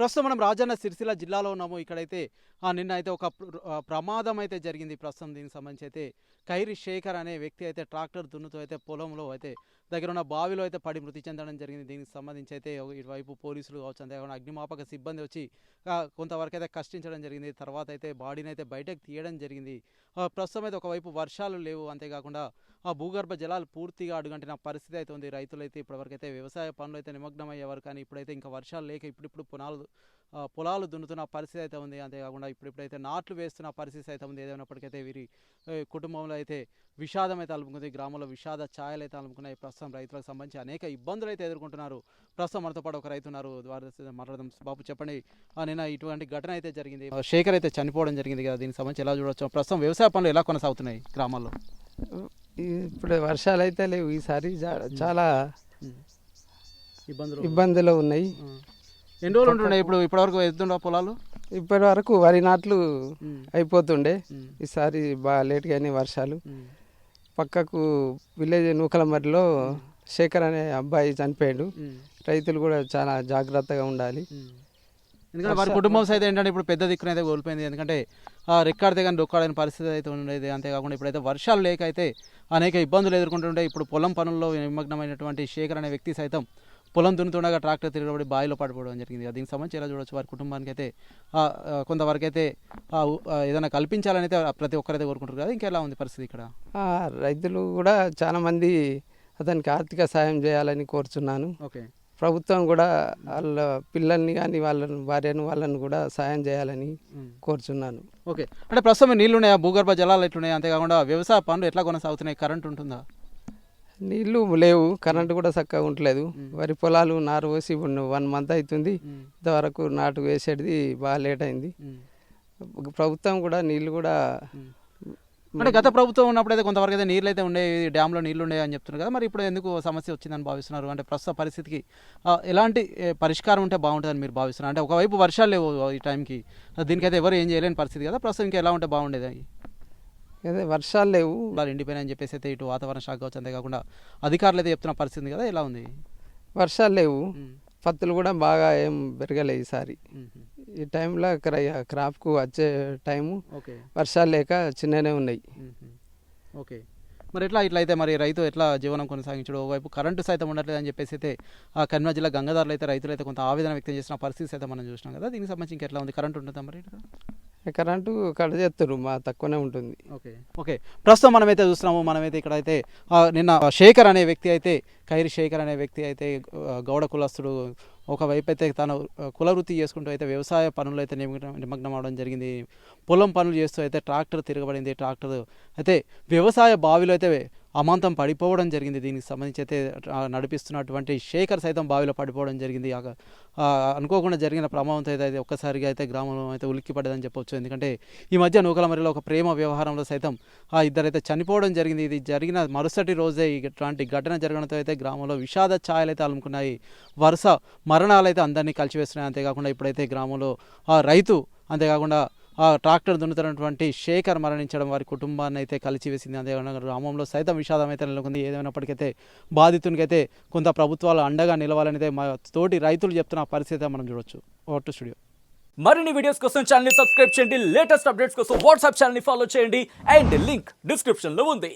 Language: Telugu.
ప్రస్తుతం మనం రాజన్న సిరిసిల్ల జిల్లాలో ఉన్నాము. ఇక్కడైతే నిన్న అయితే ఒక ప్రమాదం అయితే జరిగింది. ప్రస్తుతం దీనికి సంబంధించి అయితే ఖైరీ శేఖర్ అనే వ్యక్తి అయితే ట్రాక్టర్ దున్నుతూ అయితే పొలంలో అయితే దగ్గర ఉన్న బావిలో అయితే పడి మృతి చెందడం జరిగింది. దీనికి సంబంధించి అయితే ఇటువైపు పోలీసులు కావచ్చు, అంతేకాకుండా అగ్నిమాపక సిబ్బంది వచ్చి కొంతవరకు అయితే కష్టించడం జరిగింది. తర్వాత అయితే బాడీని అయితే బయటకు తీయడం జరిగింది. ప్రస్తుతం అయితే ఒకవైపు వర్షాలు లేవు, అంతేకాకుండా ఆ భూగర్భ జలాలు పూర్తిగా అడుగంటిన పరిస్థితి అయితే ఉంది. రైతులైతే ఇప్పటివరకు అయితే వ్యవసాయ పనులు అయితే నిమగ్నం అయ్యేవారు, కానీ ఇప్పుడైతే ఇంకా వర్షాలు లేక ఇప్పుడిప్పుడు పొలాలు దున్నుతున్న పరిస్థితి అయితే ఉంది. అంతేకాకుండా ఇప్పుడైతే నాట్లు వేస్తున్న పరిస్థితి అయితే ఉంది. ఏదైనప్పటికైతే వీరి కుటుంబంలో అయితే విషాదం అయితే అలుముకుంది. గ్రామంలో విషాద ఛాయలు అయితే అలుముకున్నాయి. ప్రస్తుతం రైతులకు సంబంధించి అనేక ఇబ్బందులు అయితే ఎదుర్కొంటున్నారు. ప్రస్తుతం మనతో పాటు ఒక రైతు ఉన్నారు, వారి మాట్లాడదాం. బాబు చెప్పండి, నిన్న ఇటువంటి ఘటన అయితే జరిగింది, శేఖర్ అయితే చనిపోవడం జరిగింది కదా, దీనికి సంబంధించి ఎలా చూడవచ్చు? ప్రస్తుతం వ్యవసాయ పనులు ఎలా కొనసాగుతున్నాయి గ్రామాల్లో? ఇప్పుడు వర్షాలు అయితే లేవు, ఈసారి చాలా ఇబ్బందులు ఉన్నాయి. ఎన్ని రోజులు ఉంటుండే ఇప్పటివరకు ఎత్తుండే పొలాలు? ఇప్పటి వరకు వరి నాట్లు అయిపోతుండే, ఈసారి బాగా లేట్గా అయినాయి వర్షాలు. పక్కకు విలేజ్ నూకలమర్రిలో శేఖర్ అనే అబ్బాయి చనిపోయాడు. రైతులు కూడా చాలా జాగ్రత్తగా ఉండాలి. ఎందుకంటే వారి కుటుంబం సైతం ఏంటంటే ఇప్పుడు పెద్ద దిక్కునైతే కోల్పోయింది. ఎందుకంటే రెక్కాడితే కానీ రొక్కాడని పరిస్థితి అయితే ఉండేది. అంతేకాకుండా ఇప్పుడైతే వర్షాలు లేక అయితే అనేక ఇబ్బందులు ఎదుర్కొంటుండే. ఇప్పుడు పొలం పనుల్లో నిమగ్నమైనటువంటి శేఖర్ అనే వ్యక్తి సైతం పొలం దున్నుతుండగా ట్రాక్టర్ తిరగబడి బావిలో పడిపోవడం జరిగింది. దీనికి సంబంధించి ఎలా చూడవచ్చు? వారి కుటుంబానికి అయితే కొంతవరకు అయితే ఏదైనా కల్పించాలని అయితే ప్రతి ఒక్కరైతే కోరుకుంటారు కదా, ఇంకెలా ఉంది పరిస్థితి ఇక్కడ? రైతులు కూడా చాలామంది అతనికి ఆర్థిక సాయం చేయాలని కోరుచున్నాను. ఓకే, ప్రభుత్వం కూడా వాళ్ళ పిల్లల్ని కానీ వాళ్ళని కూడా సాయం చేయాలని కోరుచున్నాను. ఓకే, అంటే ప్రస్తుతం నీళ్లు ఉన్నాయా? భూగర్భ జలాలు ఎట్లున్నాయి? అంతేకాకుండా వ్యవసాయ పనులు ఎట్లా కొనసాగుతున్నాయి? కరెంట్ ఉంటుందా? నీళ్లు లేవు, కరెంటు కూడా చక్కగా ఉండలేదు. వరి పొలాలు నారు పోసి 1 month అవుతుంది. ఇంతవరకు నాటు వేసేది బాగా లేట్ అయింది. ప్రభుత్వం కూడా నీళ్లు కూడా అంటే గత ప్రభుత్వం ఉన్నప్పుడు అయితే కొంతవరకు అయితే నీళ్ళు అయితే ఉండేవి, డ్యాంలో నీళ్లు ఉండేవి అని చెప్తున్నారు కదా, మరి ఇప్పుడు ఎందుకు సమస్య వచ్చిందని భావిస్తున్నారు? అంటే ప్రస్తుత పరిస్థితికి ఎలాంటి పరిష్కారం ఉంటే బాగుంటుందని మీరు భావిస్తున్నారు? అంటే ఒకవైపు వర్షాలు లేవు ఈ టైంకి, దీనికైతే ఎవరు ఏం చేయలేని పరిస్థితి కదా, ప్రస్తుతం ఇంకా ఎలా ఉంటే బాగుండేది? అదే వర్షాలు లేవు, ఎండిపోయినా అని చెప్పేసి అయితే ఇటు వాతావరణ శాఖ కావచ్చు, అంతేకాకుండా అధికారులు అయితే చెప్తున్న పరిస్థితి కదా, ఎలా ఉంది? వర్షాలు లేవు, పత్తులు కూడా బాగా ఏం పెరగలేదు ఈసారి. ఈ టైంలో క్రాప్కు వచ్చే టైము వర్షాలు లేక చిన్ననే ఉన్నాయి. ఓకే, మరి ఇట్లా అయితే మరి రైతు ఎట్లా జీవనం కొనసాగించడం? ఒకవైపు కరెంటు సైతం ఉండట్లేదు అని చెప్పేసి అయితే కరీంనగర్ జిల్లా గంగాధర్లు అయితే రైతులు అయితే కొంత ఆవేదన వ్యక్తం చేసిన పరిస్థితి అయితే మనం చూసినాం కదా, దీనికి సంబంధించి ఇంకెట్లా ఉంది? కరెంటు ఉంటుందా మరి? కరెంటు కట్ చేస్తారు, మా తక్కువనే ఉంటుంది. ఓకే, ప్రస్తుతం మనమైతే చూస్తున్నాము, మనమైతే ఇక్కడైతే నిన్న శేఖర్ అనే వ్యక్తి అయితే ఖైరీ శేఖర్ అనే వ్యక్తి అయితే గౌడ కులస్తుడు, ఒకవైపు అయితే తను కులవృత్తి చేసుకుంటూ అయితే వ్యవసాయ పనులు అయితే నిమగ్నం అవడం జరిగింది. పొలం పనులు చేస్తూ అయితే ట్రాక్టర్ తిరగబడింది. ట్రాక్టర్ అయితే వ్యవసాయ బావిలో అయితే అమాంతం పడిపోవడం జరిగింది. దీనికి సంబంధించి అయితే నడిపిస్తున్నటువంటి శేఖర్ సైతం బావిలో పడిపోవడం జరిగింది. అనుకోకుండా జరిగిన ప్రమాదంతో అయితే ఒక్కసారిగా అయితే గ్రామంలో అయితే ఉలిక్కిపడ్డదని చెప్పొచ్చు. ఎందుకంటే ఈ మధ్య నూకలమర్రిలో ఒక ప్రేమ వ్యవహారంలో సైతం ఇద్దరైతే చనిపోవడం జరిగింది. ఇది జరిగిన మరుసటి రోజే ఇట్లాంటి ఘటన జరగడంతో అయితే గ్రామంలో విషాద ఛాయలు అయితే అలుముకున్నాయి. వరుస మరణాలు అయితే అందరినీ కలిసివేస్తున్నాయి. అంతేకాకుండా ఇప్పుడైతే గ్రామంలో రైతు, అంతేకాకుండా ట్రాక్టర్ దున్నుతున్నటువంటి శేఖర్ మరణించడం వారి కుటుంబాన్ని అయితే కలిసివేసింది. అంతేకాకుండా గ్రామంలో సైతం విషాదం అయితే నెలకొంది. ఏదైనప్పటికైతే బాధితునికైతే కొంత ప్రభుత్వాలు అండగా నిలవాలని అయితే మా తోటి రైతులు చెప్తున్న పరిస్థితి మనం చూడొచ్చు. Vote studio. మరిన్ని వీడియోస్ కోసం ఛానల్ ని సబ్స్క్రైబ్ చేయండి, లేటెస్ట్ అప్డేట్స్ కోసం వాట్సాప్ ఛానల్ ని ఫాలో చేయండి, అండ్ లింక్ డిస్క్రిప్షన్ లో ఉంది.